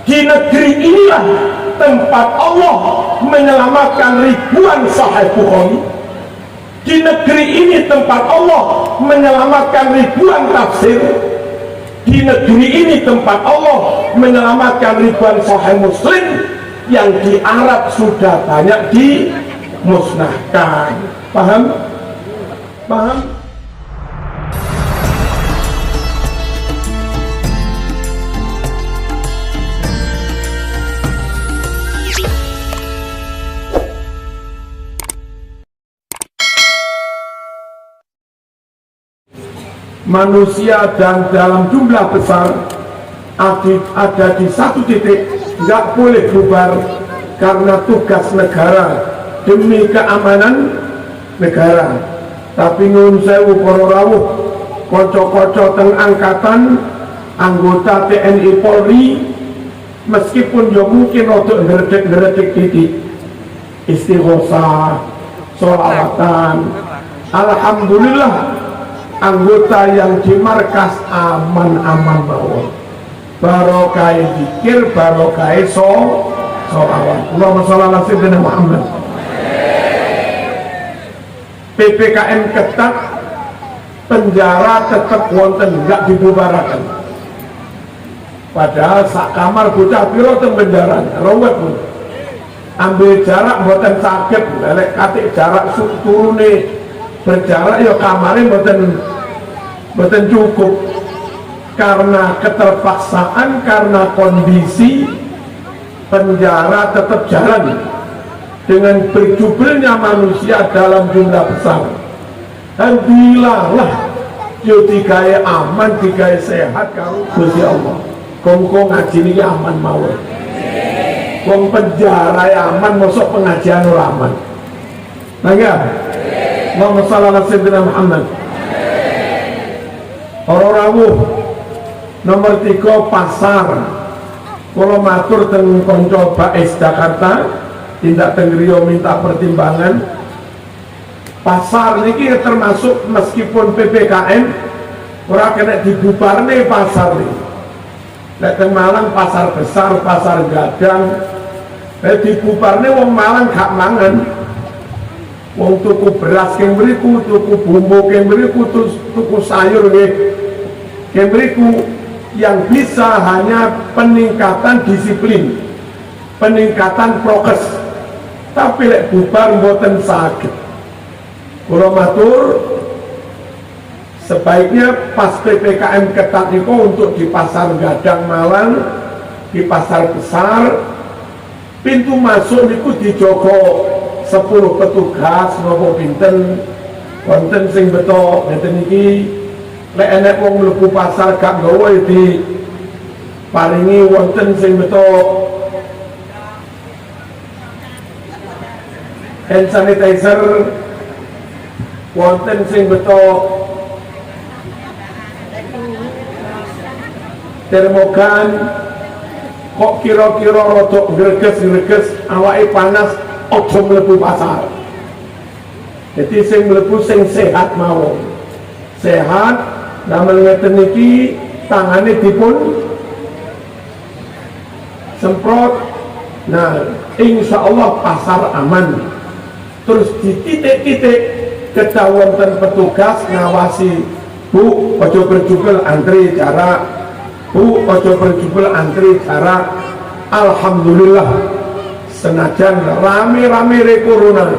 Di negeri inilah tempat Allah menyelamatkan ribuan Sahih Bukhari. Di negeri ini tempat Allah menyelamatkan ribuan tafsir. Di negeri ini tempat Allah menyelamatkan ribuan Sahih Muslim yang di Arab sudah banyak dimusnahkan. Paham? Paham? Manusia dan dalam jumlah besar ada di satu titik, nggak boleh bubar karena tugas negara demi keamanan negara. Tapi nyuwun sewu para rawuh, kanca-kanca teng angkatan, anggota TNI Polri, meskipun yo mungkin rada ngredek titik istighosah, sholawatan, alhamdulillah anggota yang di markas aman-aman mawon. Barokah zikir, barokah sholawat. Allahumma sholli ala sayyidina Muhammad. PPKM ketat, penjara tetap wonten, enggak dibubarkan. Padahal sak kamar bocah piro teng penjara, rawat pun. Ambil jarak mboten saged, lek katik jarak turune berjarak ya kamarnya mboten cukup karena keterpaksaan, karena kondisi penjara tetap jalan dengan berjubelnya manusia dalam jumlah besar. Dan bilalah yo digawe aman, digawe sehat karo Gusti Allah. Kongko ngaji niki aman mawon. Wong penjara aman, mosok pengajian ora aman. Nggih. Allahumma shalli ala sayyidina Muhammad. Para rawuh, nomor 3 pasar. Kula matur teng kanca Bais Jakarta, tindak teng griya minta pertimbangan. Pasar niki termasuk meskipun PPKM ora kena dibubarne pasar niki. Nek teng Malang pasar besar, pasar Gadang, dibubarne wong Malang gak mangan. Wong tuku beras keng mriku, tuku bumbu keng mriku, tuku sayur keng mriku. Yang bisa hanya peningkatan disiplin, peningkatan prokes. Tapi lek bubar mboten saged. Kula matur sebaiknya pas PPKM ketat itu untuk di pasar Gadang Malang, di pasar besar, pintu masuk niku dijogo 10 petugas nopo pinten wonten sing beto ngeten iki. Lek enek wong mlebu pasar gak gawe di paringi wonten sing beto hand sanitizer, wonten sing beto termogan. Kok kira-kira rodok greges-greges awake panas, ojo mlebu pasar. Jadi sing mlebu sing sehat mawon. Sehat, namel ngeten niki tangane dipun semprot. Nah, insya Allah pasar aman. Terus di titik-titik ketahuan petugas ngawasi, Bu, ojo berjubel antri jarak. Bu, ojo berjubel antri jarak. Alhamdulillah, senajan rame-rame corona,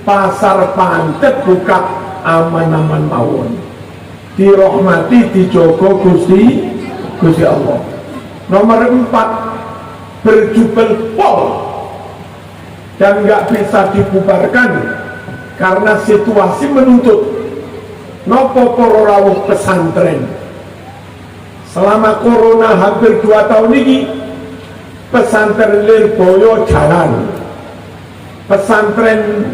pasar pancet buka aman-aman mawon. Dirahmati, dijogo Gusti Allah. Nomor 4, berjubel pol dan nggak bisa dibubarkan karena situasi menuntut. Nopo para rawuh pesantren selama corona hampir 2 tahun ini, pesantren Lirboyo jalan, pesantren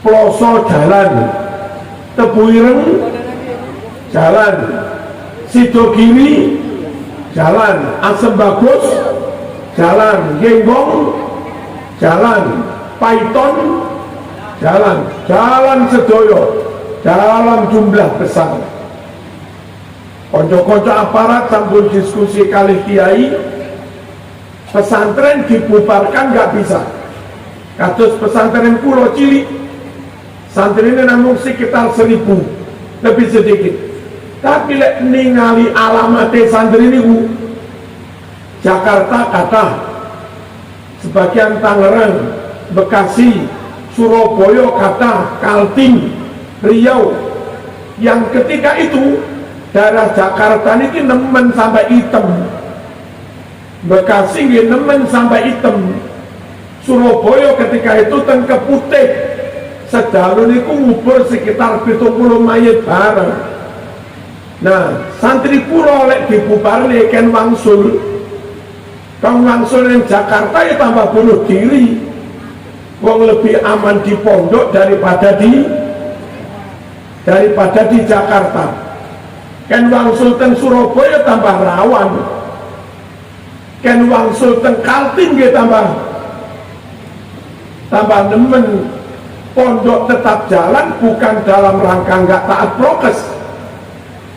Ploso jalan, Tebuireng jalan, Sidogiri jalan, Asem Bagus jalan, Genggong jalan, Paiton jalan sedoyo dalam jumlah besar. Konco-konco aparat sampun diskusi kali kiai, pesantren dibubarkan nggak bisa. Kados pesantren Pulau Cilik, santri ini namun sekitar 1000 lebih sedikit. Tapi lek ningali alamatnya santri ini Jakarta kata, sebagian Tangerang, Bekasi, Surabaya kata, Kaltim, Riau. Yang ketika itu daerah Jakarta ini nemen sampai hitam, Bekasi ini nemen sampai hitam, Surabaya ketika itu tengke putih. Sedalu niku ngubur sekitar 70 mayit bareng. Nah, santri pura lek dibubarne ken wangsul. Kang wangsul yang Jakarta ya tambah bunuh diri. Wong lebih aman di pondok daripada di Jakarta. Ken wangsul teng Surabaya tambah rawan. Ken wangsul teng Kaltim nggih tambah nemen. Pondok tetap jalan bukan dalam rangka nggak taat prokes.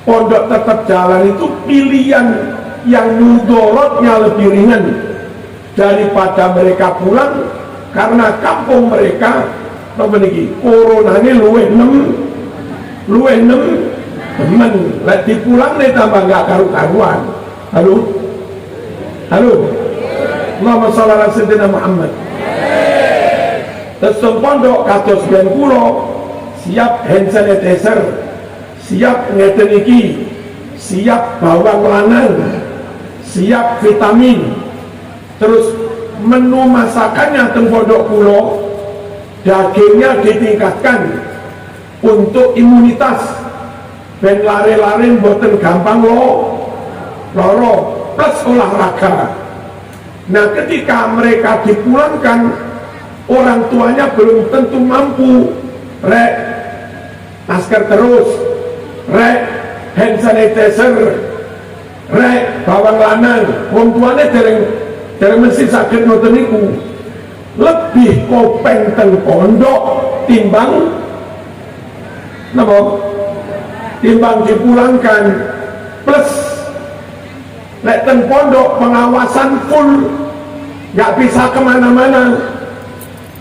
Pondok tetap jalan itu pilihan yang mudorotnya lebih ringan daripada mereka pulang karena kampung mereka corona ini luwe temen lek dipulang nih tambah nggak karu-karuan. Halo Allahumma sholli ala sayyidina Muhammad. Terus pondok kados ben kula siap hand sanitizer, siap ngeten iki, siap bawang lanang, siap vitamin. Terus menu masakannya teng pondok kula dagingnya ditingkatkan untuk imunitas ben lare-lare mboten gampang loro plus olahraga. Nah, ketika mereka dipulangkan orang tuanya belum tentu mampu rek masker terus, rek hand sanitizer, rek bawang lanang. Wong tuane dereng mesti sakit ngoten niku. Lebih kopeng teng pondok timbang napa? Timbang dipulangkan. Plus lek teng pondok pengawasan full, nggak bisa kemana-mana.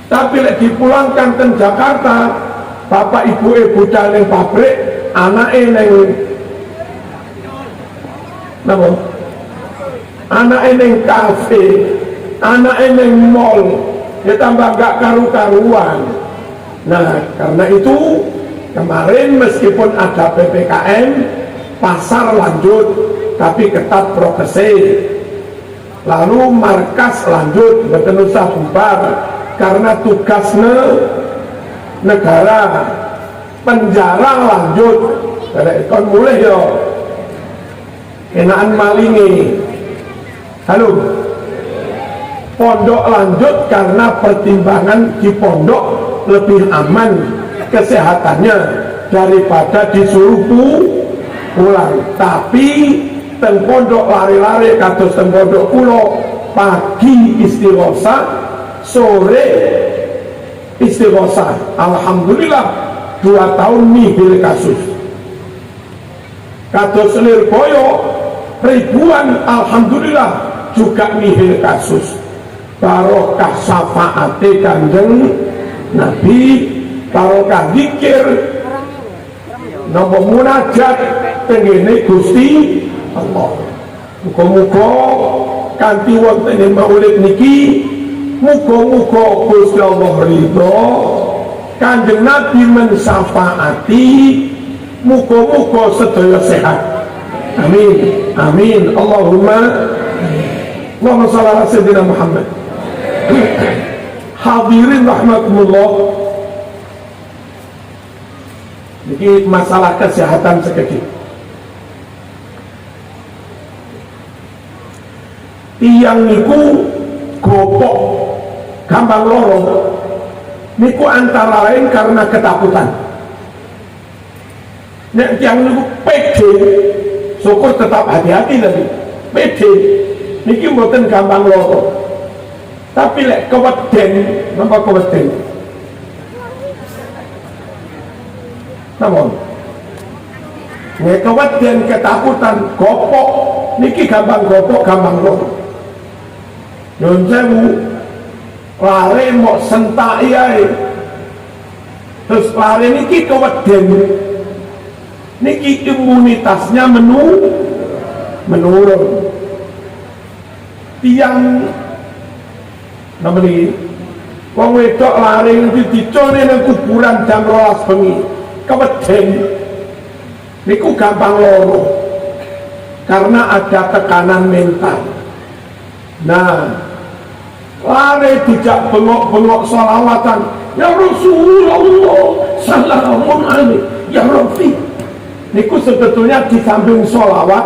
Tapi lek dipulangkan ke Jakarta, bapak ibu budal ning pabrik, anake ning napa? Anake ning kafe, anake ning mall, ya tambah gak karu-karuan. Nah, karena itu kemarin meskipun ada PPKM, pasar lanjut, tapi ketat prokese. Lalu markas lanjut, mboten usah bubar. Karena tugasnya negara, penjara lanjut. Karena ikon mulai yo kenaan malingi. Halo, pondok lanjut karena pertimbangan di pondok lebih aman kesehatannya daripada disuruh pulang. Tapi teng pondok lari-lari kados teng pondok kulo pagi istighosa, sore istighosa. Alhamdulillah 2 tahun nihil kasus. Kados Lirboyo ribuan, alhamdulillah juga nihil kasus. Barokah syafaate Kanjeng Nabi, barokah zikir napa munajat tengene Gusti Allah. Muga-muga kanthi wonten maulid niki, muga-muga Gusti Allah ridho, Kanjeng Nabi mensyafaati, muga-muga sedaya sehat. Amin, amin. Allahumma sholli ala sayyidina Muhammad. Hadirin rahmatullah, ini masalah kesehatan sedikit. Tiang niku gopok gampang loro niku antara lain karena ketakutan. Nek tiang niku pede, syukur tetap hati-hati tadi. Pede niki mboten gampang loro. Tapi lek keweden, napa keweden? Namun nek keweden ketakutan, gopok niki gampang gopok, gampang loro. Nyun sewu, lare mau sentai ae. Terus lare niki keweden. Niki imunitasnya menurun. Tiang namanya wong wedok lare itu dicone nang kuburan jam 12 bengi. Keweden. Niku gampang loro. Karena ada tekanan mental. Nah, lare dijak bengok-bengok sholawatan, ya Rasulullah salamun alaihi ya Rafi. Niku sebetulnya di samping sholawat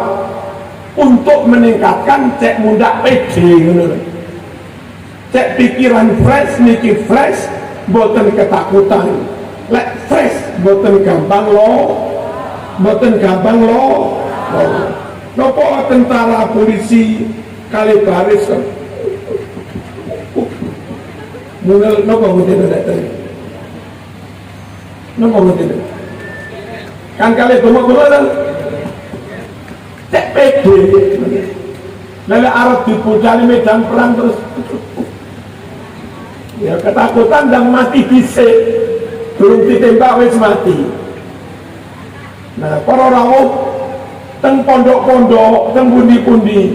untuk meningkatkan cek mundak pede, cek pikiran fresh, niki fresh, boten ketakutan, lek fresh boten gampang lo. Nopo tentara polisi kali baris kan mulai nopo mungkin ada nopo mungkin kan kali buma cek pede lalu Arab dipuncali medan perang terus ya ketakutan dan mati bisa belum ditembak wis mati. Nah para rawuh teng pondok-pondok, teng pundi-pundi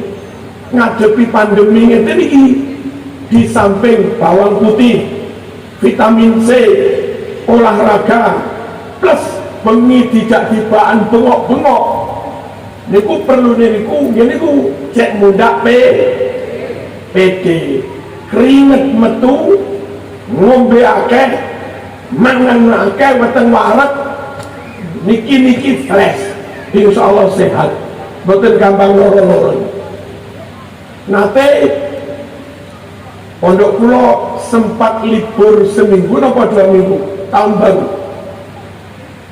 ngadepi pandemi ngene iki di samping bawang putih, vitamin C, olahraga plus bengi tidak dibaan bengok-bengok. Niku perlu niku cek mundak PD. Keringet metu, ngombe akeh, mangan akeh weteng warak. Niki fresh. Insya Allah sehat, betul gampang loro-loro. Nate pondok pulau sempat libur seminggu nopo 2 minggu tahun baru.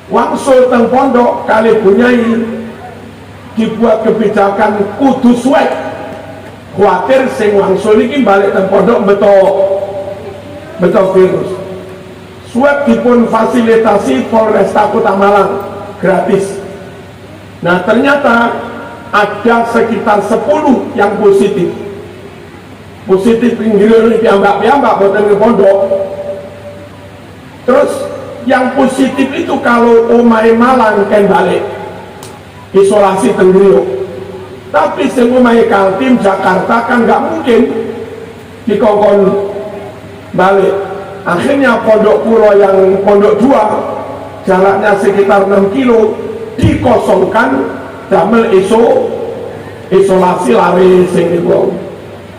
Wangsul teng pondok kali bunyai dibuat kebijakan kudu swab. Khawatir sing wangsul iki balik teng pondok betul virus. Swab dipun fasilitasi Polresta Kota Malang gratis. Nah ternyata ada sekitar 10 yang positif pinggir piambak boten di pondok. Terus yang positif itu kalau omahe Malang kan balik isolasi tenggriyo, tapi sing omahe Kaltim Jakarta kan nggak mungkin dikongkon balik. Akhirnya pondok pulau yang pondok 2 jaraknya sekitar 6 kilo dikosongkan damel isolasi lari sing niku.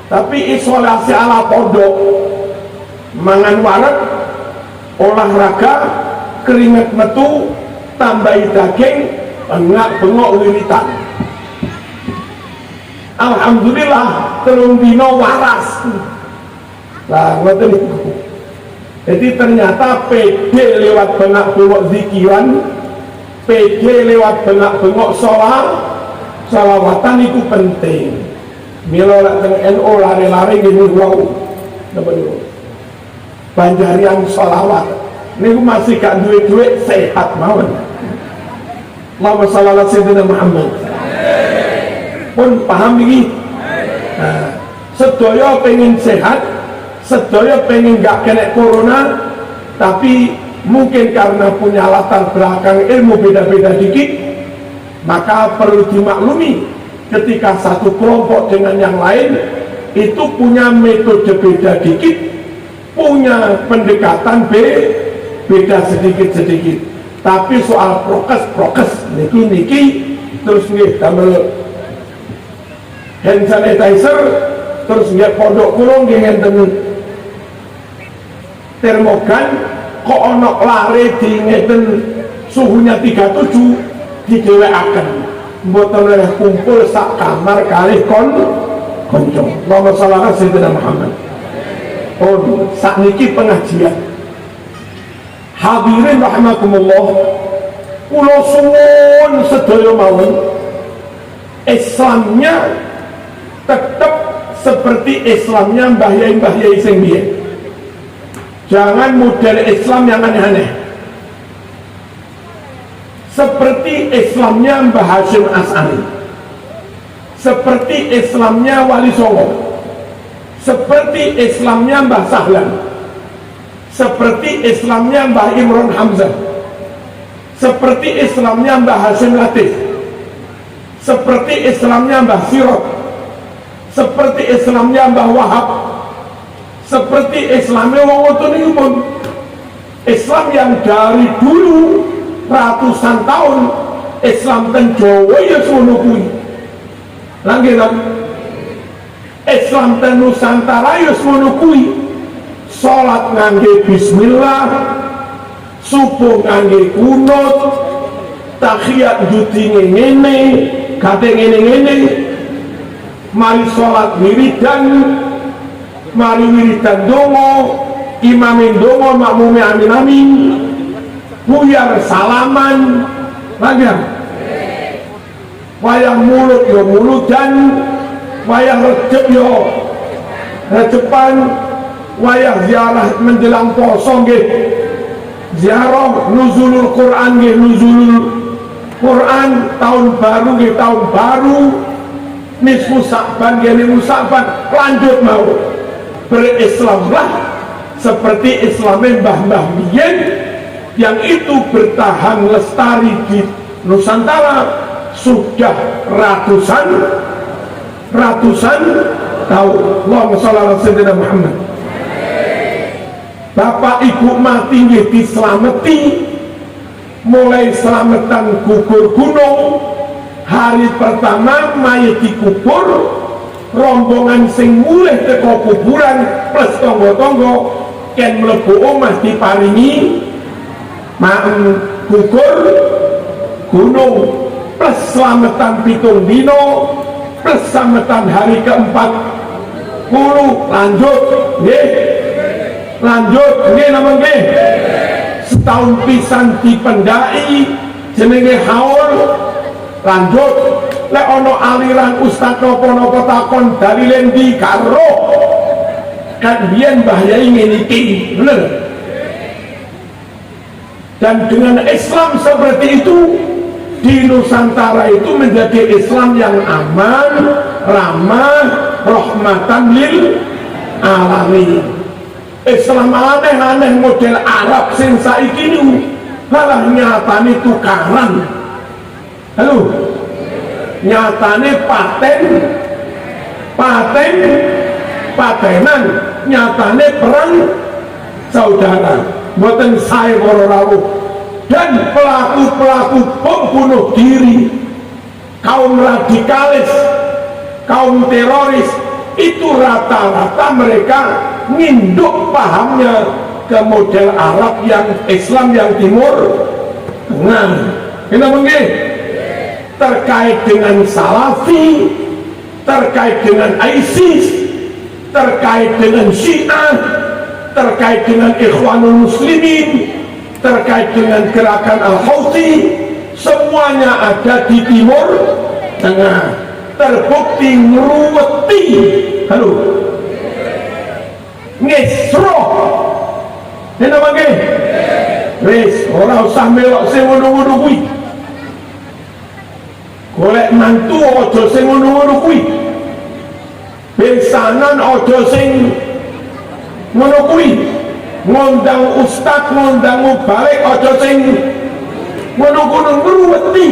Tapi isolasi ala pondok, mangan wareg, olahraga, keringet metu, tambahi daging, bengok wiritan. Alhamdulillah 3 dino waras. Lah ngoten niku. Jadi ternyata PD lewat bengok zikiran, PD lewat bengok sholawatan itu penting. Mila lek teng NU lari-lari gini wow. Napa niku? Banjarian sholawat. Niku masih gak duit sehat mawon. Allahumma shalli ala sayyidina Muhammad. Pun paham iki? Nah, sedaya pengen sehat, sedaya pengen gak kena corona, tapi mungkin karena punya latar belakang ilmu beda-beda dikit, maka perlu dimaklumi ketika satu kelompok dengan yang lain itu punya metode beda dikit, punya pendekatan beda sedikit-sedikit. Tapi soal prokes niki terus nggih damel hand sanitizer, terus nggih pondok kula nggih ngenten termogan. Kok ono lare di ngeten suhunya 37 didhewekaken mboten oleh kumpul sak kamar kalih konco. Allahumma shalli ala sayyidina Muhammad. Oh, sakniki pengajian hadirin rahimakumullah, kula suwun sedaya mawon Islamnya tetap seperti Islamnya Mbah Yai sing biyen. Jangan model Islam yang aneh-aneh. Seperti Islamnya Mbah Hashim As'ari, seperti Islamnya Wali Songo, seperti Islamnya Mbah Sahlan, seperti Islamnya Mbah Imron Hamzah, seperti Islamnya Mbah Hasim Latif, seperti Islamnya Mbah Sirot, seperti Islamnya Mbah Wahab, seperti Islamnya Wawutunipun. Islam yang dari dulu ratusan tahun, Islam ten Jawa ya sono kuwi. Lagi kan? Islam ten Nusantara ya sono kuwi. Salat ngangge bismillah, subuh ngangge kunut, tahiyat judine ngene, kate ngene-ngene. Mari salat wiridan, mari wiridan donga, imamin donga, makmume amin-amin. Buyar salaman, lagi wayang mulut yo mulutan, wayang recep yo recepan, wayang ziarah menjelang poso nggih ziarah, nuzulul Quran nggih nuzulul Quran, tahun baru nggih tahun baru, nisfu Sa'ban nggih nisfu Sa'ban, lanjut mau berislamlah seperti Islamnya mbah-mbah biyen yang itu bertahan lestari di Nusantara sudah ratusan tahun. Allahumma shalli ala sayyidina Muhammad. Bapak ibu mati nggih dislameti, mulai selamatan gugur gunung, hari pertama mayit dikubur, rombongan sing mulih teko kuburan plus tonggo-tonggo ken mlebu omah diparingi maem gugur gunung plus selamatan pitung dino plus selamatan hari ke-40. Lanjut nggih, lanjut nggih napa nggih, setahun pisan dipendai jenenge haul. Lanjut lek ana aliran ustaz napa-napa takon dalile ndi karo kan biyen Mbah Yai ngene iki, bener. Dan dengan Islam seperti itu di Nusantara itu menjadi Islam yang aman, ramah, rahmatan lil alamin. Islam aneh-aneh model Arab sing saiki niku malah nyatane tukaran. Halo, nyatane patenan, nyatane perang saudara. Mboten saya para rawuh. Dan pelaku-pelaku bom bunuh diri, kaum radikalis, kaum teroris, itu rata-rata mereka nginduk pahamnya ke model Arab yang Islam yang Timur Tengah. Kenapa nggih? Terkait dengan Salafi, terkait dengan ISIS, terkait dengan Syiah, terkait dengan Ikhwanul Muslimin, terkait dengan gerakan Al-Houthi, semuanya ada di Timur Tengah. Terbukti ngeruweti, halo, ngesro, ini apa nge? Wis, ora usah melok sing ngono-ngono kuwi. Golek mantu aja sing ngono-ngono kuwi. Besanan aja sing ngono kuwi. Ngundang ustaz, ngundang mubalik aja sing ngono-ngono ngruweti.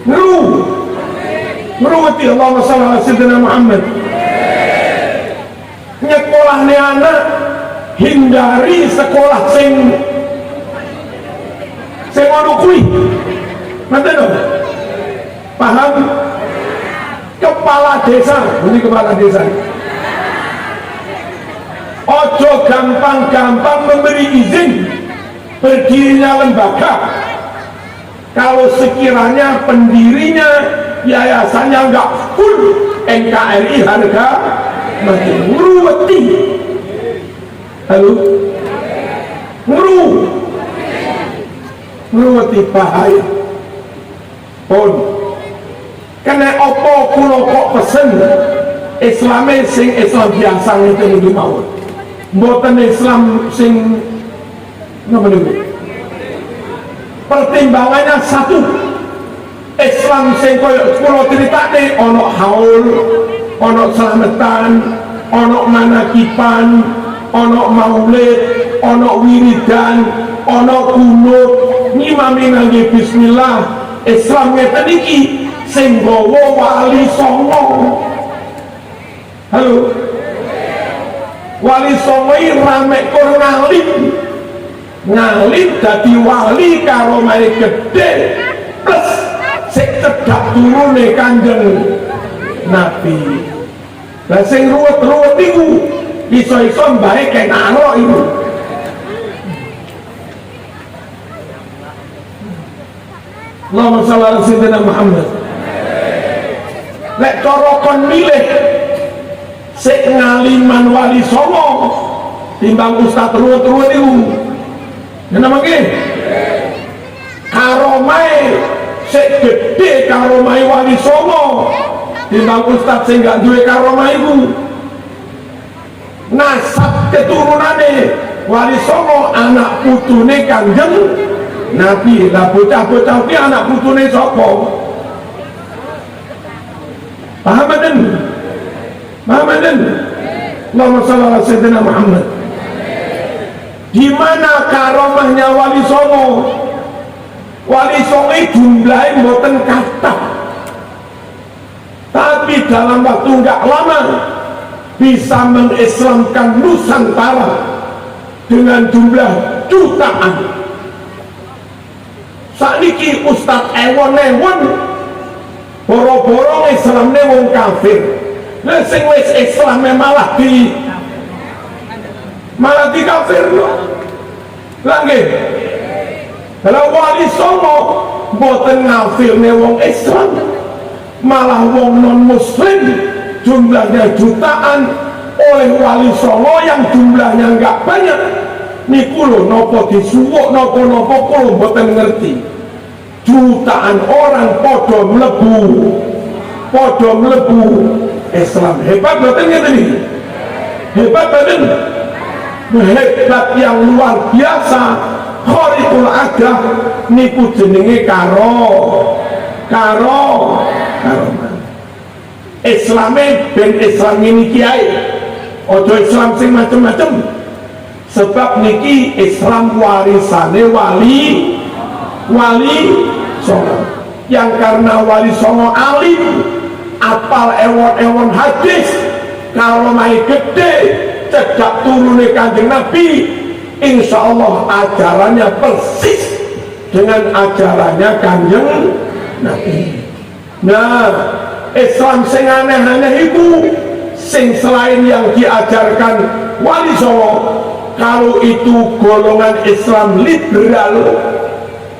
Ngruweti. Allahumma shalli ala sayyidina Muhammad. Nyekolahne anak hindari sekolah sing ngono kuwi. Ngerti dong? Paham? Kepala desa, ini kepala desa. Ojo gampang-gampang memberi izin berdirinya lembaga kalau sekiranya pendirinya yayasannya nggak full NKRI harga mati. Ngruweti. Halo, ngruweti bahaya pun karena opo kulo kok pesen Islame sing Islam biasa itu lebih mau mboten Islam sing napa niku. Pertimbangannya satu, Islam sing koyo kula critakne ana haul, ana slametan, ono manakipan, ono maulid, ono wiridan, ono kunut, ngimami ngangge bismillah. Islam ngeten iki sing gawa wali songo. Halo. Wali songo iki rame kur ngalim dadi wali karo mari gede plus sing cedhak turune Kanjeng Nabi. Lah sing ruwet-ruwet iku iso-iso mbae kenalo iku. Allahumma shalli ala sayyidina Muhammad. Lek cara kon milih sing ngaliman wali songo timbang ustaz ruwet-ruwet iku. Napa nggih? Karomai sik gede karomai wali songo timbang ustaz sing gak duwe karomah iku. Nasab keturunane wali songo anak putune Kanjeng Nabi. Lah bocah-bocah ki anak putune sapa? Paham mboten? Paham mboten? Allahumma shalli ala sayyidina Muhammad. Di mana karomahnya wali songo? Wali songo jumlahnya mboten kathah, tapi dalam waktu enggak lama bisa mengislamkan Nusantara dengan jumlah jutaan. Sakniki Ustadz ewon-ewon boro-boro Islamne wong kafir. Lah sing wis Islame malah di kafirno. Lah nggih. Kalau wali songo mboten ngafirne wong Islam, malah wong non muslim jumlahnya jutaan oleh wali songo yang jumlahnya enggak banyak. Niku lho napa disuwuk napa-napa kula mboten ngerti. Jutaan orang podo mlebu Islam. Hebat mboten ngeten iki? Hebat mboten? Hebat yang luar biasa. Khariqul adah niku jenenge karomah. Islame ben Islam ini kiai, ojo Islam sing macem-macem. Sebab niki Islam warisane wali songo. Yang karena wali songo alim, apal ewon-ewon hadis, kalau mai gede cedhak turune Kanjeng Nabi, insya Allah ajarannya persis dengan ajarannya Kanjeng Nabi. Nah, Islam sing aneh-aneh itu sing selain yang diajarkan wali songo, kalau itu golongan Islam liberal,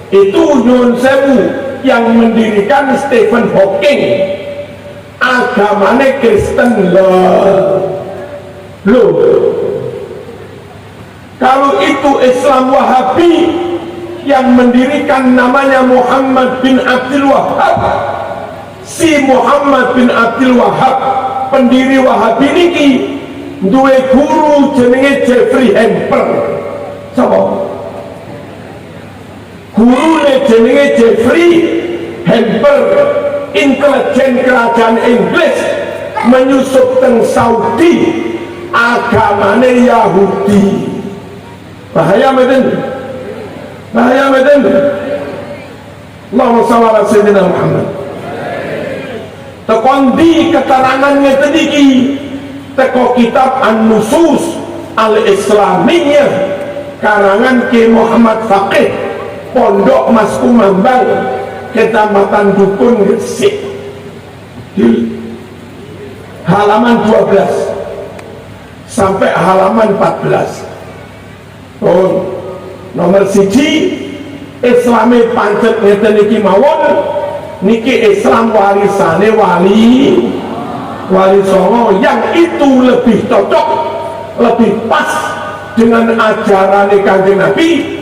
itu nyun sewu yang mendirikan Stephen Hawking, agamanya Kristen loh. Kalau itu Islam Wahabi yang mendirikan namanya Muhammad bin Abdul Wahab. Si Muhammad bin Abdul Wahab pendiri Wahabi niki duwe guru jenenge Jeffrey Hemper. Sapa? Gurune jenenge Jeffrey Hemper, intelijen kerajaan Inggris menyusup teng Saudi, agamane Yahudi. Bahaya meden, bahaya meden. Allahumma shalli ala sayyidina Muhammad. Tekon di keterangannya tadi teko kitab An-Nusus Al-Islamiyah karangan Ki Muhammad Faqih, Pondok Mas Kumambang, Kecamatan Dukun Gresik, di halaman 12 sampai halaman 14. Oh, nomor siji Islami pancet ngeten iki mawon niki Islam warisane wali songo, yang itu lebih cocok, lebih pas dengan ajaran Kanjeng Nabi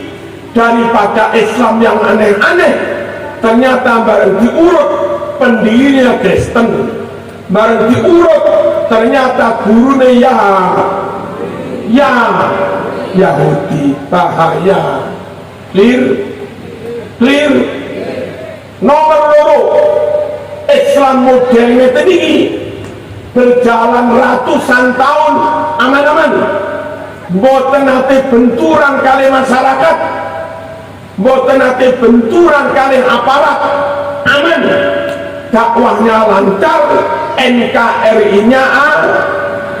daripada Islam yang aneh-aneh. Ternyata bareng diurut pendirinya Kristen, bareng diurut ternyata gurunya Yahudi. Bahaya. Clear. Nomor loro, Islam modelnya tadi berjalan ratusan tahun aman-aman, mboten nate benturan kali masyarakat, mboten nate benturan kali aparat, aman, dakwahnya lancar, NKRI-nya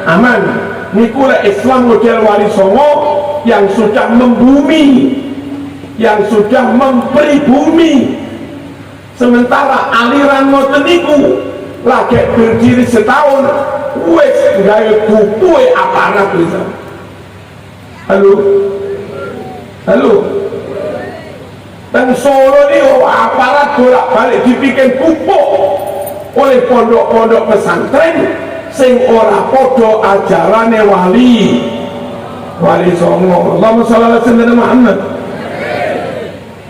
aman. Nikulah Islam model Wali Songo yang sudah membumi, yang sudah mempribumi. Sementara aliran ngoten niku lagi berdiri setahun wis gawe kupuhe aparat bisa. Halo dan Solo ini aparat bolak-balik dibikin pupuk oleh pondok-pondok pesantren sing ora podo ajarane Wali Songo. Allahumma shalli ala sayyidina Muhammad.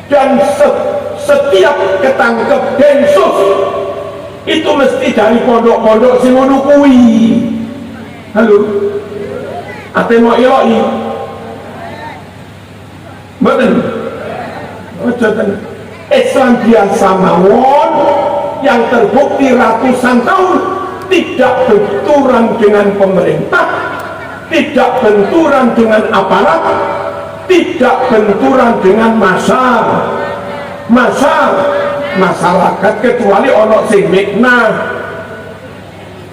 Dan setiap ketangkep densus itu mesti dari pondok-pondok sing ngono kuwi. Halo ate mau iloi mboten Islam biasa mawon yang terbukti ratusan tahun tidak benturan dengan pemerintah, tidak benturan dengan aparat, tidak benturan dengan masyarakat, kecuali ono sing mikna,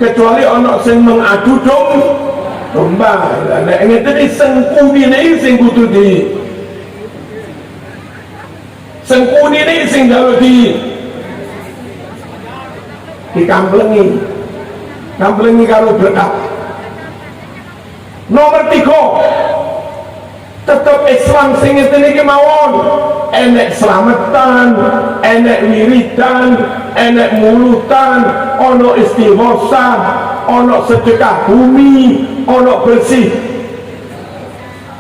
kecuali ono sing mengadu domba. Nek ngene sengkunine sing kudu sengkunine sing dalu dikamplengi karo berkat. Nomor 3, tetap Islam sing ngene iki mawon, enek selamatan, enek wiridan, enek mulutan, ono istighosah, ono sedekah bumi, ono bersih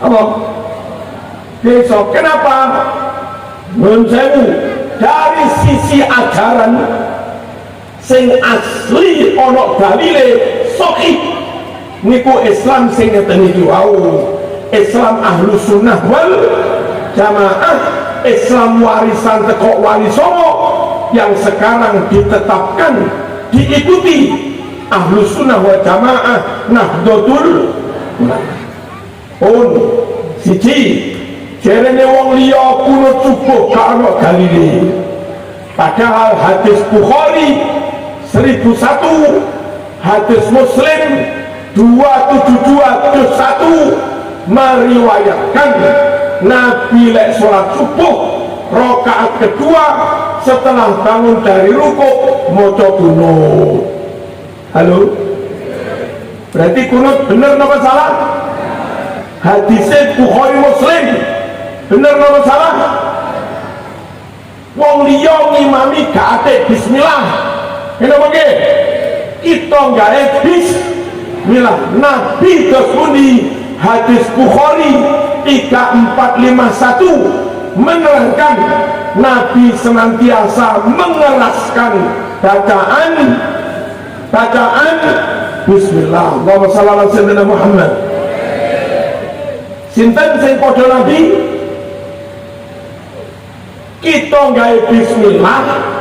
apa besok. Kenapa? Menurut saya dari sisi ajaran sing asli ono dalile sahih niku Islam sing ngeten iki wau. Islam Ahlus Sunnah wal Jamaah, Islam warisan teko Wali Songo yang sekarang ditetapkan diikuti Ahlus Sunnah wal Jamaah Nahdlatul Ulama. Siji jarene wong liya kunut subuh gak ono dalile, padahal hadis Bukhari 1001, hadis Muslim 272 juz 1 meriwayatkan Nabi lek sholat subuh rakaat kedua setelah bangun dari rukuk maca kunut. Halo, berarti kunut bener napa salah? Hadisnya Bukhari Muslim bener napa salah? Wong liya ngimami gak ate bismillah, kenapa nggih? Kita gawe bismillah. Nabi dos pundi? Hadis Bukhari 3451 menerangkan Nabi senantiasa mengeraskan bacaan bismillah. Allahumma shalli ala sayyidina Muhammad. Sinten sing padha Nabi? Kita gawe bismillah.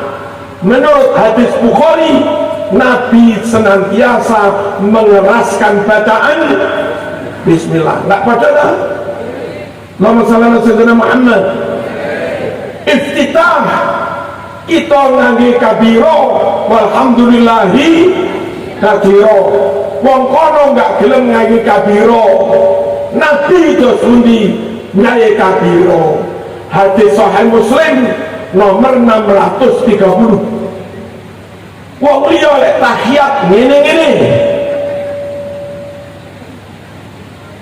Menurut hadis Bukhari, Nabi senantiasa mengeraskan bacaan bismillah. Enggak pada dah. Allahumma shalli ala sayyidina Muhammad. Iftitah kita ngangge kabiro walhamdulillahi kabiro. Wong kono enggak gelem ngangge kabiro, Nabi dos pundi ngangge kabiro. Hadis Sahih Muslim nomor 630. Wong liya lek tahiyat ngene-ngene.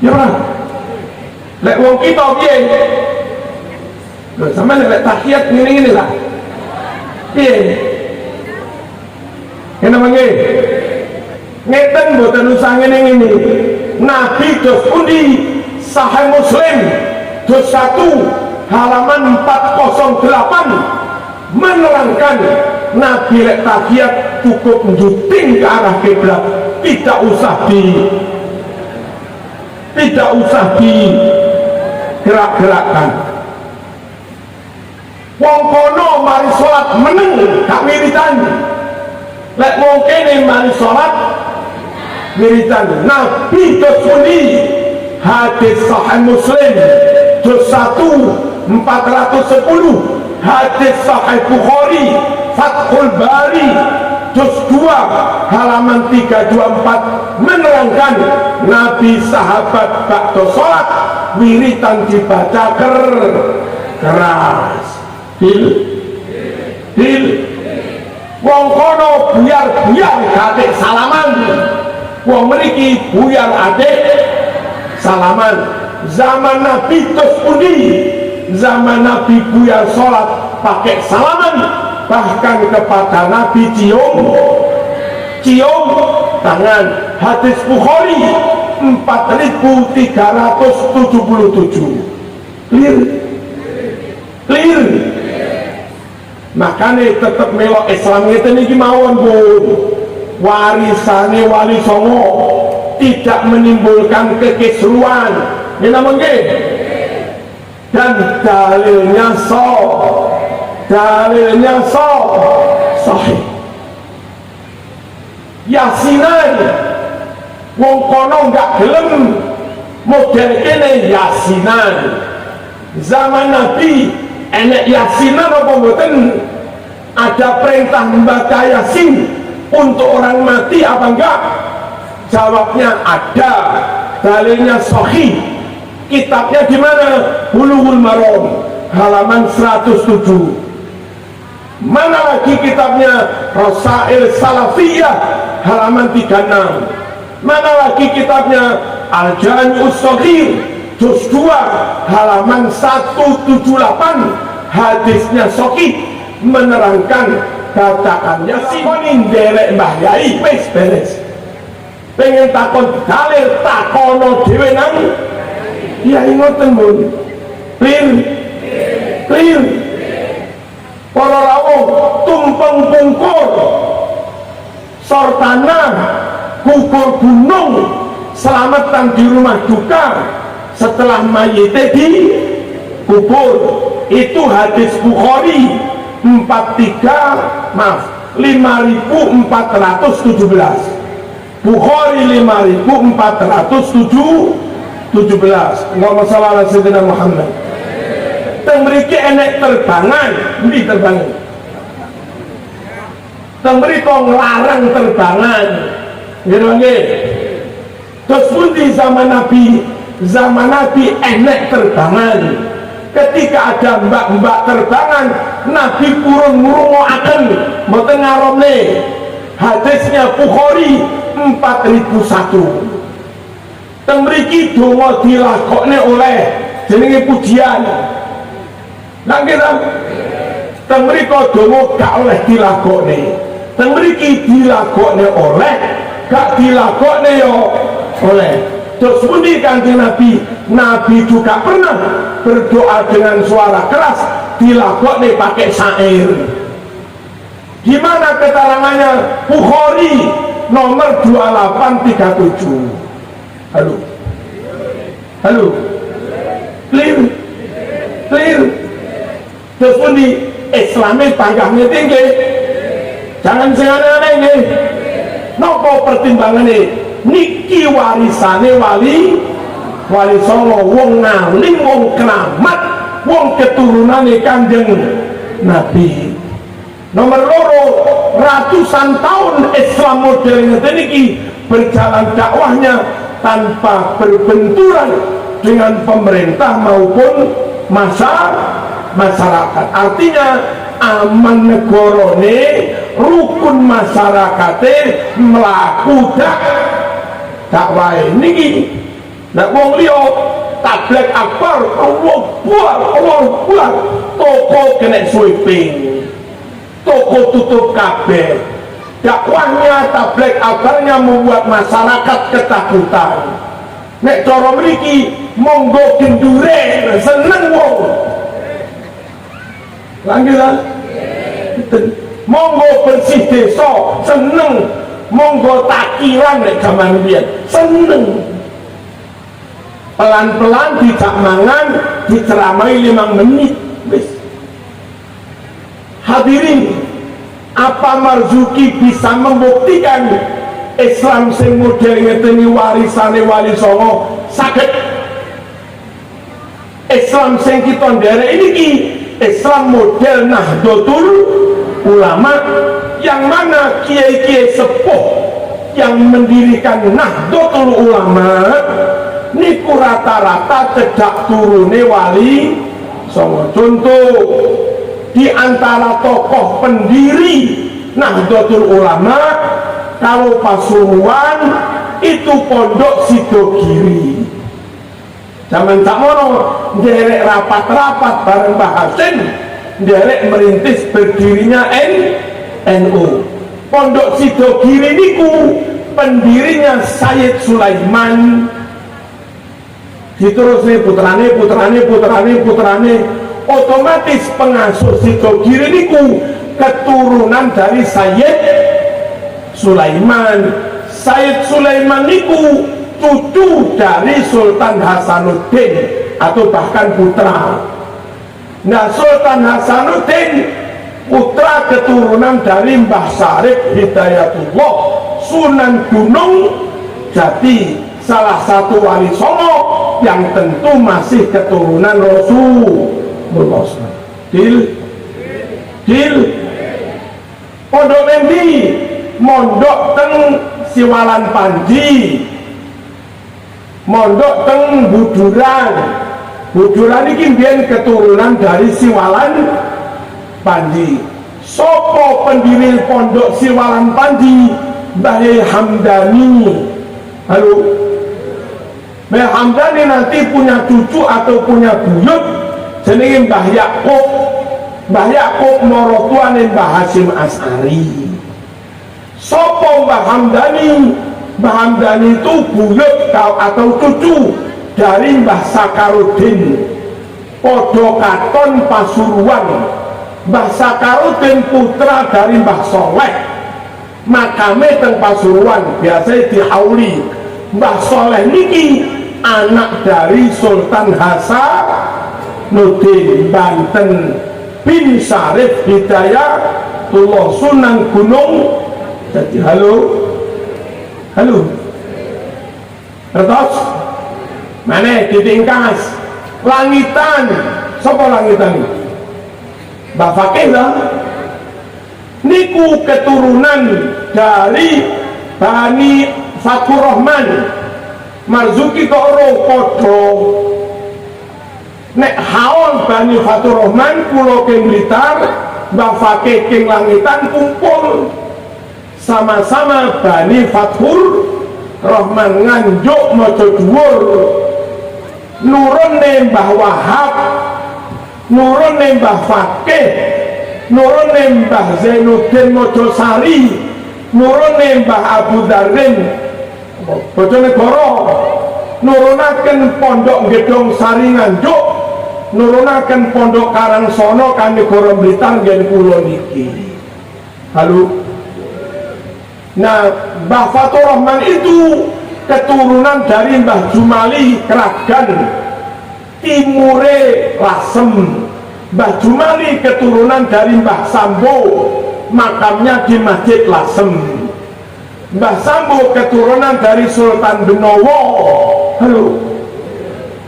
Ya ora? Lek wong kita piye? Lho sampeyan lek tahiyat ngene-ngene lah. Piye? Kene mangke. Ngeten mboten usah ngene-ngene. Nabi dos pundi? Sahih Muslim juz 1 halaman 408 menerangkan Nabi lek tahiyat cukup njuting ke arah kiblat, tidak usah digerak-gerakkan. Wong kono mari salat meneng gak wiridan, lek wong kene mari salat wiritan Nabi Dosuni. Hadis Sahih Muslim juz 1 410, hadis Sahih Bukhari Fathul Bari juz 2 halaman 324 menerangkan Nabi sahabat bakdo sholat wiritan dibaca keras. Dil wong kono buyar-buyar kadek salaman, wong mriki buyar adek salaman. Zaman Nabi terus pundi, zaman Nabi buyar sholat pakai salaman, bahkan kepada Nabi cium tangan. Hadis Bukhari 4377. Clear. Makanya tetap melok Islam itu niki mawon pun warisane Wali Songo tidak menimbulkan kekisruan, ini namanya. Dan dalilnya sahih. Yasinan wong kono nggak gelem model ini yasinan. Zaman Nabi enek yasinan apa mboten? Ada perintah membaca yasin untuk orang mati apa enggak? Jawabnya ada, dalilnya sahih. Kitabnya di mana? Bulughul Maram halaman 107. Mana lagi kitabnya? Rasail Salafiyah halaman 36. Mana lagi kitabnya? Al-Jami'us Shaghir juz 2 halaman 178. Hadisnya sahih menerangkan katakannya sing derek Mbah Yai wis beres. Pengen takon dalil takono dhewe nang ya ngoten mun. Clear. Para rawuh tumpeng pungkur sortana gugur gunung selamatan di rumah duka setelah mayitnya dikubur. Itu hadis Bukhari 5417. Bukhari 5417. Nggak masalah Sayyidina Muhammad. Tembriki enek terbangan, ini terbangan. Tembriki ngelarang terbangan, gitu nggih. Terus pun di zaman Nabi enek terbangan. Ketika ada mbak-mbak terbangan, Nabi kurun ngrungokaken mboten ngaromne. Hadisnya Bukhari 4001. Temriki donga dilakokne oleh jenenge pujian. Nang kita temriko donga gak oleh dilakokne. Temriki dilakokne oleh, gak dilakokne yo oleh. Terus pundi Kanjeng Nabi? Nabi juga pernah berdoa dengan suara keras, dilakokne pakai syair. Gimana keterangannya? Bukhari nomor 2837. Halo. Clear. Terus pun di Islami panggahnya tinggi. Jangan sengaja ini. Nopo pertimbangan ini? Niki warisane Wali Songo, wong ngalim, wong keramat, wong keturunane Kanjeng Nabi. Nomor loro, ratusan tahun Islam modern ini berjalan dakwahnya tanpa berbenturan dengan pemerintah maupun masyarakat. Artinya aman negarane, rukun masyarakate mlaku dakwah niki. Nek wong liya tablek akbar, Allah buar, toko kena sweeping, toko tutup kabeh. Dakwahnya tablek akbarnya membuat masyarakat ketakutan. Nek cara mriki monggo gendure seneng wong. Langgilan monggo bersih desa seneng, monggo takiran nek jaman biyen seneng. Pelan-pelan tidak mangan diceramai 5 menit wis. Hadirin, apa Marzuki bisa membuktikan Islam sing model ngeteni warisane Wali Songo saged. Islam sing kita nderek iki Islam model Nahdlatul Ulama, yang mana kiai-kiai sepuh yang mendirikan Nahdlatul Ulama niku rata-rata cedak turune Wali Songo. Contoh di antara tokoh pendiri Nahdlatul Ulama kalau Pasuruan itu Pondok Sidogiri. Zaman sakmono nderek rapat-rapat bareng Mbah Hasim, nderek merintis berdirinya NU. Pondok Sidogiri niku pendirinya Sayyid Sulaiman. Diterusne putrane, otomatis pengasuh Sidogiri niku keturunan dari Sayyid Sulaiman. Sayyid Sulaiman niku cucu dari Sultan Hasanuddin atau bahkan putra. Nah, Sultan Hasanuddin putra keturunan dari Mbah Syarif Hidayatullah Sunan Gunung Jati, salah satu Wali Songo yang tentu masih keturunan Rasulullah. Dil pondok endi? Mondok teng Siwalan Panji, mondok teng Buduran. Buduran ini biyen keturunan dari Siwalan Panji. Sopo pendiri pondok Siwalan Panji? Mbah Hamdani. Halo, Mbah Hamdani nanti punya cucu atau punya buyut jenenge Mbah Yakub. Mbah Yakub morotuane Mbah Hasyim As'ari. Sopo Mbah Hamdani? Mbah Hamdani itu buyut atau cucu dari Mbah Sakarudin, podo katon Pasuruan. Mbah Sakarudin putra dari Mbah Soleh, makame teng Pasuruan biasa dihauli. Mbah Soleh niki anak dari Sultan Hasanuddin Banten bin Syarif Hidayatullah Sunan Gunung Jati. Halo, terus mana ditingkas langitan. Sopo langitan? Mbah Fakih lah. Niku keturunan dari Bani Fatur Rahman. Marzuki Toro podo. Nek haon Bani Fatur Rahman pulau King Blitar, Mbah Fakih King Langitan kumpul sama-sama Bani Fatur Rahman nganjuk mojo dhuwur. Nurune Mbah Wahab, nurune Mbah Fakih, nurune Mbah Zainuddin Mojosari, nurune Mbah Abu Darin Bojonegoro, nurunaken Pondok Gedong Sari nganjuk, nurunaken Pondok Karangsono Kanegoro Blitar ngen kula niki. Halo. Nah, Mbah Fatur Rahman itu keturunan dari Mbah Jumali Kragan, timure Lasem. Mbah Jumali keturunan dari Mbah Sambo, makamnya di Masjid Lasem. Mbah Sambo keturunan dari Sultan Benowo. Halo.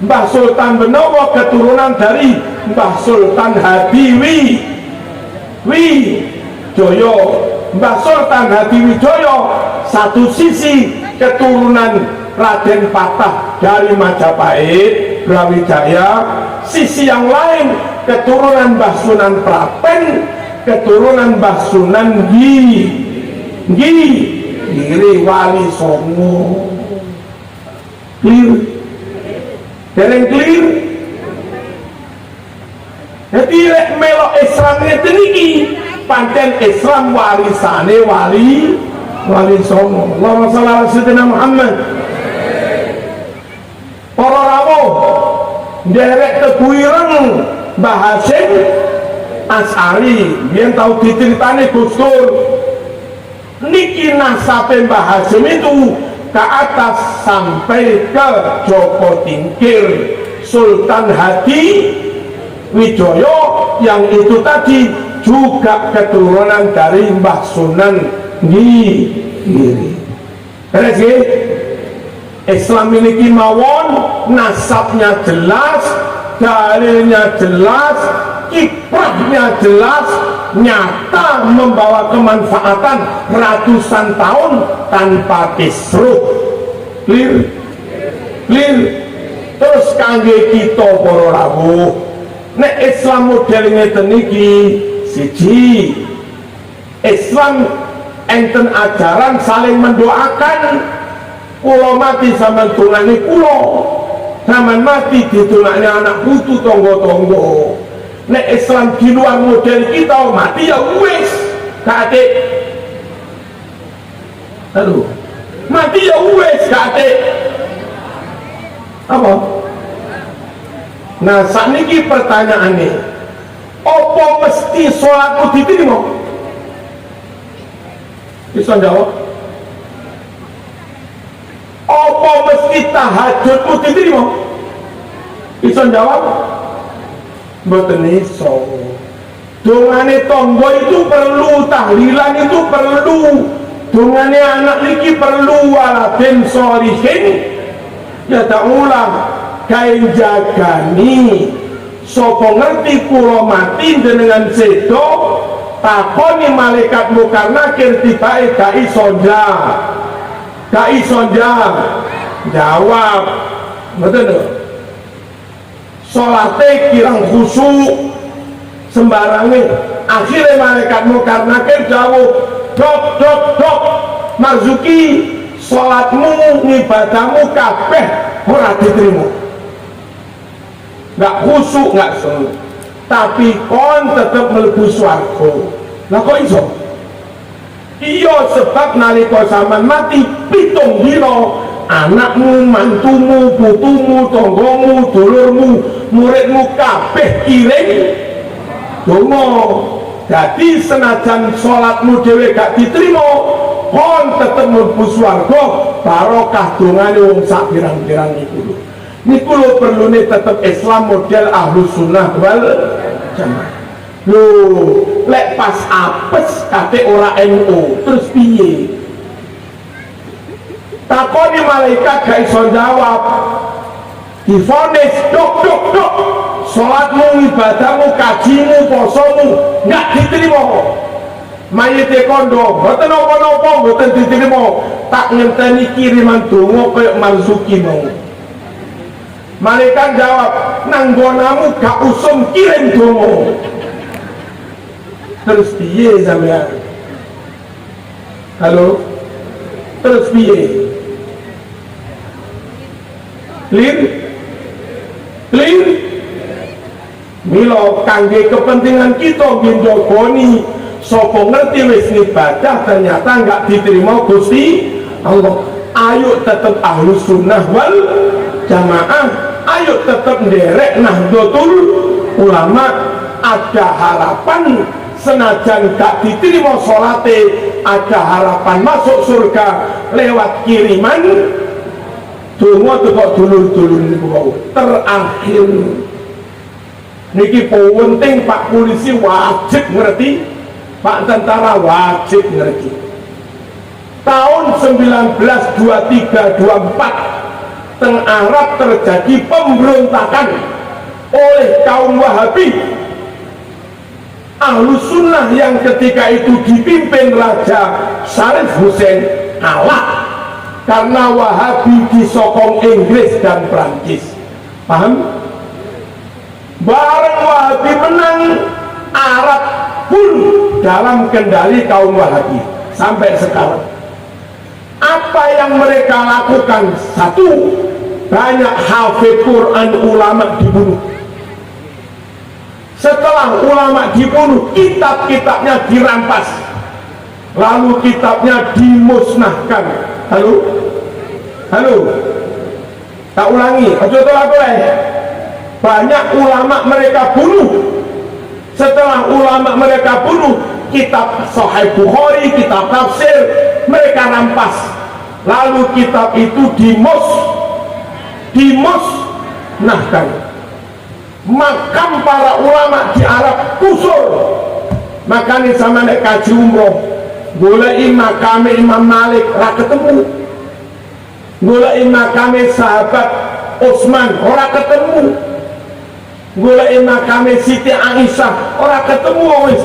Mbah Sultan Benowo keturunan dari Mbah Sultan Hadiwi Joyo. Mbah Sultan Hadiwijoyo satu sisi keturunan Raden Patah dari Majapahit Brawijaya, sisi yang lain keturunan Mbah Sunan Prapen, keturunan Mbah Sunan Giri Wali Songo. Clear? Dereng clear? Jadi melok Islam ngeten iki pancen Islam warisane Wali Songo. Allahumma shalli ala sayyidina Muhammad. Para rawuh nderek teguireng Mbah Hasyim As'ari biyen tau diceritane Gus Dur. Niki nasabe Mbah Hasyim itu ke atas sampai ke Joko Tingkir Sultan Hadiwijoyo yang itu tadi juga keturunan dari Mbah Sunan Giri. beres nggih? Islam ini mawon nasabnya jelas, dalilnya jelas, kiprahnya jelas, nyata membawa kemanfaatan ratusan tahun tanpa kisruh. Clear? Clear? Terus kangge kita para rawuh, nek Islam model ngeten iki siji, Islam enten ajaran saling mendoakan. Kulo mati sama tungane kulo, zaman mati ditungane anak putu tonggo-tonggo. Nek Islam di luar model kita mati ya wis, kate. Aduh, mati ya wis kate. Apa? Nah, sakniki pertanyaane, apa mesti sholatku diterima? Bisa jawab? Apa mesti tahajudmu diterima? Bisa jawab? Mboten iso. Dongane tonggo itu perlu, tahlilan itu perlu, dongane anak niki perlu, waladin sholihin ya ta'ulah kain jagani. Sapa ngerti kula mati dengan sedo, takoni malaikat mungkar nakir tibake gak iso gak iso jawab. Betul. Salate kirang khusyuk sembarange. Akhirnya malaikat mungkar nakir jawab, dok Marzuki, salatmu ngibadahmu kabeh ora diterima. Gak khusyuk, gak sholat, tapi kon tetep mlebu swarga. Lah kok iso? Iya, sebab nalika sampean mati 7 dina, anakmu, mantumu, putumu, tonggomu, dulurmu, muridmu kabeh kiring donga. Jadi senajan sholatmu dhewe gak diterima, kon tetep mlebu swarga barokah dongane wong sak pirang-pirang iku. Niku lho perlune tetep Islam model Ahlus Sunnah wal Jamaah. Loh, lek pas apes kate ora NU, terus piye? Takoni malaikat gak iso jawab. Difonis dok, salatmu, ibadahmu, kajimu, posomu gak diterima. Mayite kondo, mboten napa-napa, mboten diterima. Tak ngenteni kiriman donga kaya Marzuki mau. Malaikat jawab, nanggonamu gak usum kirim donga. Terus piye sampean? Halo? Terus piye? Clear? Milo kangge kepentingan kita njogoni sapa ngerti wis ibadah ternyata enggak diterima Gusti Allah. Ayo tetap Ahlus Sunnah wal Jamaah, ayo tetap nderek Nahdlatul Ulama. Ada harapan senajan gak diterima salate, ada harapan masuk surga lewat kiriman donga teko dulur-dulur niku wau. Terakhir niki penting, Pak Polisi wajib ngerti, Pak Tentara wajib ngerti. Tahun 1923-24 teng Arab terjadi pemberontakan oleh kaum Wahabi. Ahlus Sunnah yang ketika itu dipimpin Raja Syarif Hussein kalah karena Wahabi disokong Inggris dan Prancis. Paham? Bareng Wahabi menang, Arab pun dalam kendali kaum Wahabi sampai sekarang. Apa yang mereka lakukan? Satu, banyak hafid Quran ulama dibunuh. Setelah ulama dibunuh, kitab-kitabnya dirampas, lalu kitabnya dimusnahkan. Halo? Tak ulangi, banyak ulama mereka bunuh. Setelah ulama mereka bunuh, kitab Sahih Bukhari, kitab tafsir mereka rampas, lalu kitab itu dimusnahkan. Makam para ulama di Arab kusur. Makanya sama nek kaji umroh goleki makam Imam Malik ra ketemu. golek makame sahabat Utsman ora ketemu, golek makame Siti Aisyah ora ketemu, wis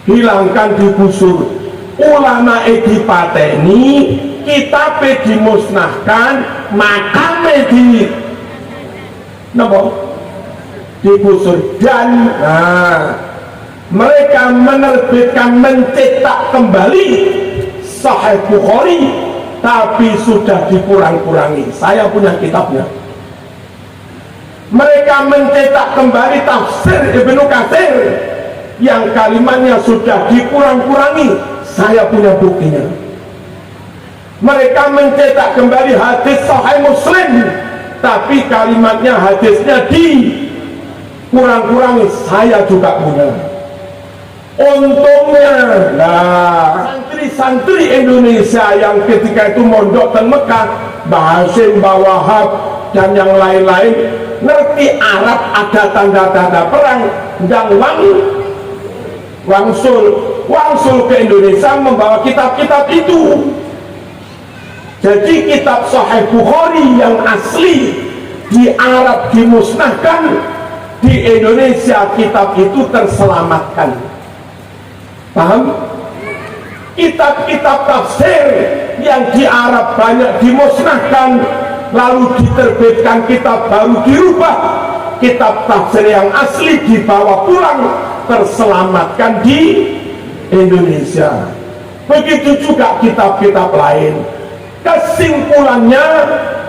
dihilangkan, digusur. Ulama dipateni, kitabe dimusnahkan, makame digusur. Dan mereka menerbitkan, mencetak kembali Sahih Bukhari, tapi sudah dikurang-kurangi. Saya punya kitabnya. Mereka mencetak kembali tafsir Ibnu Katsir yang kalimatnya sudah dikurang-kurangi. Saya punya buktinya. Mereka mencetak kembali hadis Sahih Muslim, tapi kalimatnya, hadisnya dikurang-kurangi. Saya juga punya. Untungnya santri-santri Indonesia yang ketika itu mondok di Mekah, Mbah Hasyim, Mbah Wahab dan yang lain-lain, ngerti Arab, ada tanda-tanda perang, dan wangsul ke Indonesia membawa kitab-kitab itu. Jadi kitab Sahih Bukhari yang asli di Arab dimusnahkan, di Indonesia kitab itu terselamatkan. Paham? Kitab-kitab tafsir yang di Arab banyak dimusnahkan, lalu diterbitkan kitab baru, dirubah. Kitab tafsir yang asli dibawa pulang, terselamatkan di Indonesia. Begitu juga kitab-kitab lain. Kesimpulannya,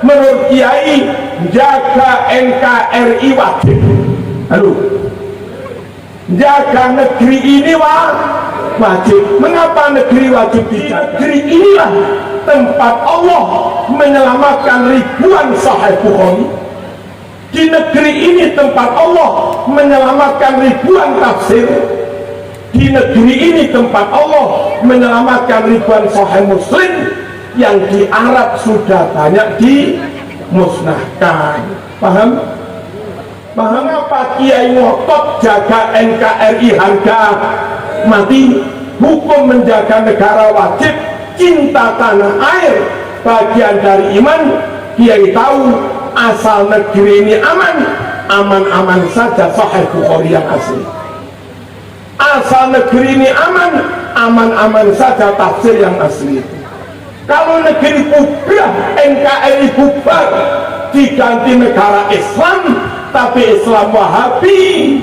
menurut Kiai, jaga NKRI wajib. Jaga negeri ini wajib. Mengapa negeri wajib dijaga? Negeri inilah tempat Allah menyelamatkan ribuan Sahih Bukhari. Di negeri ini tempat Allah menyelamatkan ribuan tafsir. Di negeri ini tempat Allah menyelamatkan ribuan Sahih Muslim yang di Arab sudah banyak dimusnahkan. Paham? Paham apa Kiai ngotot jaga NKRI harga mati? Hukum menjaga negara wajib, cinta tanah air bagian dari iman. Kiai tahu asal negeri ini aman-aman saja Sahih Bukhari yang asli. Asal negeri ini aman-aman saja tafsir yang asli. Kalau negeri bubar, NKRI bubar, diganti negara Islam, tapi Islam Wahabi,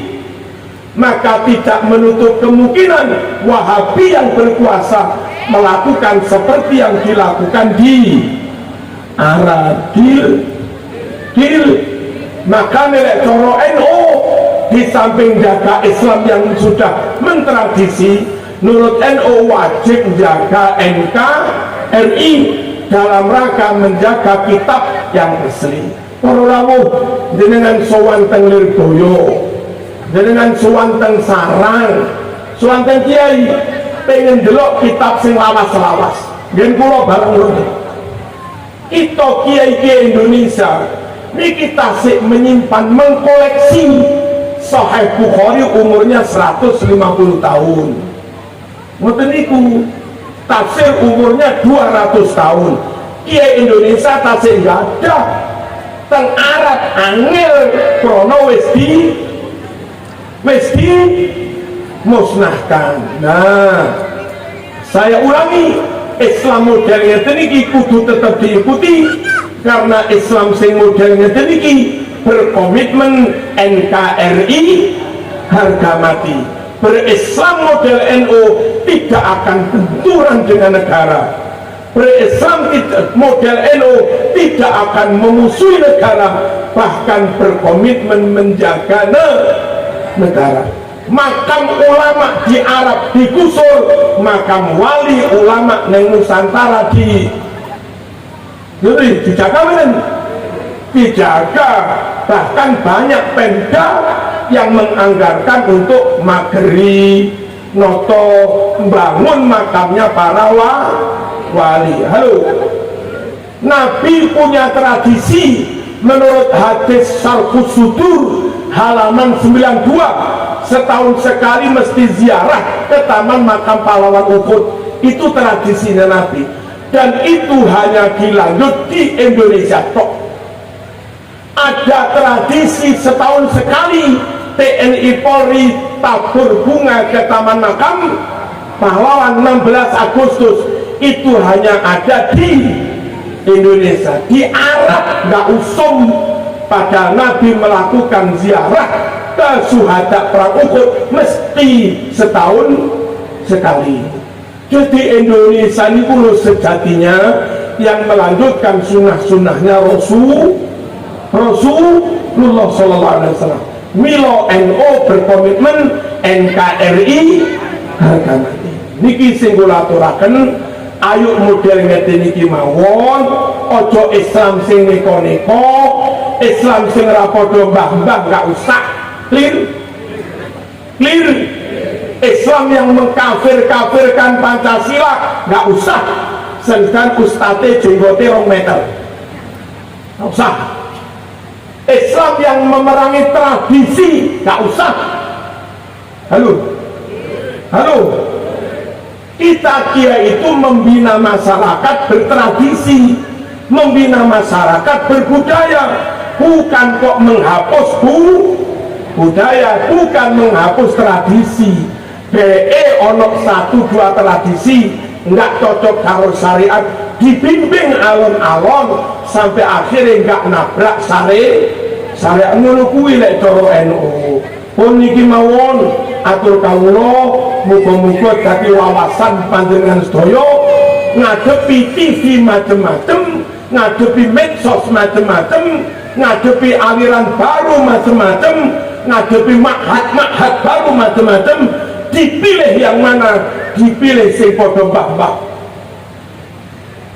maka tidak menutup kemungkinan Wahabi yang berkuasa melakukan seperti yang dilakukan di Arab. Maka nilai coro NU di samping jaga Islam yang sudah mentradisi, menurut NU wajib jaga NKRI dalam rangka menjaga kitab yang asli. Para rawuh jenengan sowan teng Lirboyo, jenengan sowan teng Sarang, sowan teng Kiai, pengen delok kitab sing lawas-lawas. Ngen kula bareng ngoten. Kita kiai-kiai Indonesia niki tasik menyimpan, mengkoleksi Sahih Bukhari umurnya 150 tahun. Ngoten niku. Tafsir umurnya 200 tahun. Kiai Indonesia tasik enggak ada. Teng Arab angel krono wis musnahkan. Nah, saya ulangi, Islam model ngeten iki kudu tetap diikuti, karena Islam sing model ngeten iki berkomitmen NKRI harga mati. Berislam model NU tidak akan benturan dengan negara. Berislam model NU tidak akan memusuhi negara, bahkan berkomitmen menjaga negara. Makam ulama di Arab digusur, makam wali ulama neng Nusantara dijaga men? Dijaga. Bahkan banyak Pemda yang menganggarkan untuk mageri, noto, membangun makamnya para wali. Halo, Nabi punya tradisi menurut hadis Syarhus Sudur halaman 92, setahun sekali mesti ziarah ke taman makam pahlawan Uhud. Itu tradisinya Nabi. dan itu hanya dilanjut di Indonesia tok. Ada tradisi setahun sekali TNI Polri tabur bunga ke Taman Makam Pahlawan 16 Agustus. Itu hanya ada di Indonesia. Di Arab nggak usum, pada Nabi melakukan ziarah ke syuhada perang Uhud mesti setahun sekali. Jadi Indonesia ini puluh sejatinya yang melanjutkan sunnah-sunnahnya Rasulullah Sallallahu Alaihi Wasallam. Milo NO berkomitmen NKRI harga mati. Niki singulaturaken, ayo model ngeten niki mawon. Ojo Islam sing neko-neko, Islam sing ra padha mbah-mbah gak usah. Clear? Islam yang mengkafir-kafirkan Pancasila nggak usah. Sedangkan ustadz jenggote 2 meter nggak usah. Islam yang memerangi tradisi nggak usah. Halo, kita kira itu membina masyarakat bertradisi, membina masyarakat berbudaya, bukan kok menghapus budaya, bukan menghapus tradisi. Onok 1-2 tradisi nggak cocok karo syariat, dibimbing alon-alon sampai akhirnya nggak nabrak syariat. Ngono kuwi lek cara NU. Pun niki mawon atur kawula, muga-muga dadi wawasan panjenengan sedaya ngadepi TV macem-macem, ngadepi medsos macem-macem, ngadepi aliran baru macem-macem, ngadepi ma'had baru macem-macem. Dipilih yang mana? Dipilih sing padha mbah-mbah.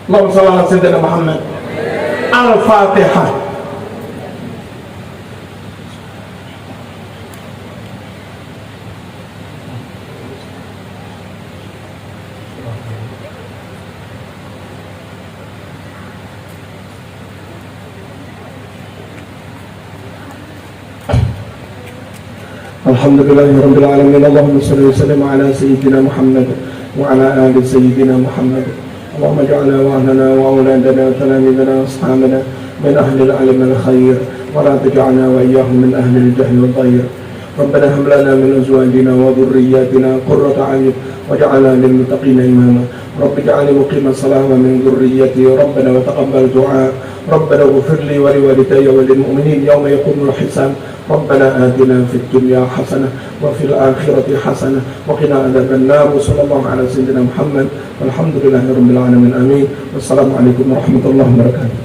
Allahumma shalli ala sayyidina Muhammad. Al-Fatihah. Alhamdulillahirabbil alamin. Allahumma shalli wa sallim ala sayyidina Muhammad wa ala ali sayyidina Muhammad. Allahumma ij'alna wa ahlana wa auladana wa talamidana wa ashabana min ahli al-'ilm al-khair wa la taj'alna wa iyyahum min ahli al-jahl wal-dhayr. Rabbana hab lana min azwajina wa dhurriyyatina qurrata a'yun waj'alna lil muttaqina imama. Rabbi ij'alni muqima as-salati wa min dhurriyyati rabbana wa taqabbal du'a. Rabbana ighfir li wa liwalidayya wa lil mu'minin yawma yaqumul hisab. ربنا آتنا في الدنيا حسنة وفي الآخرة حسنة وقنا عذاب النار. وصلى الله على سيدنا محمد والحمد لله رب العالمين. آمين. والسلام عليكم ورحمة الله وبركاته.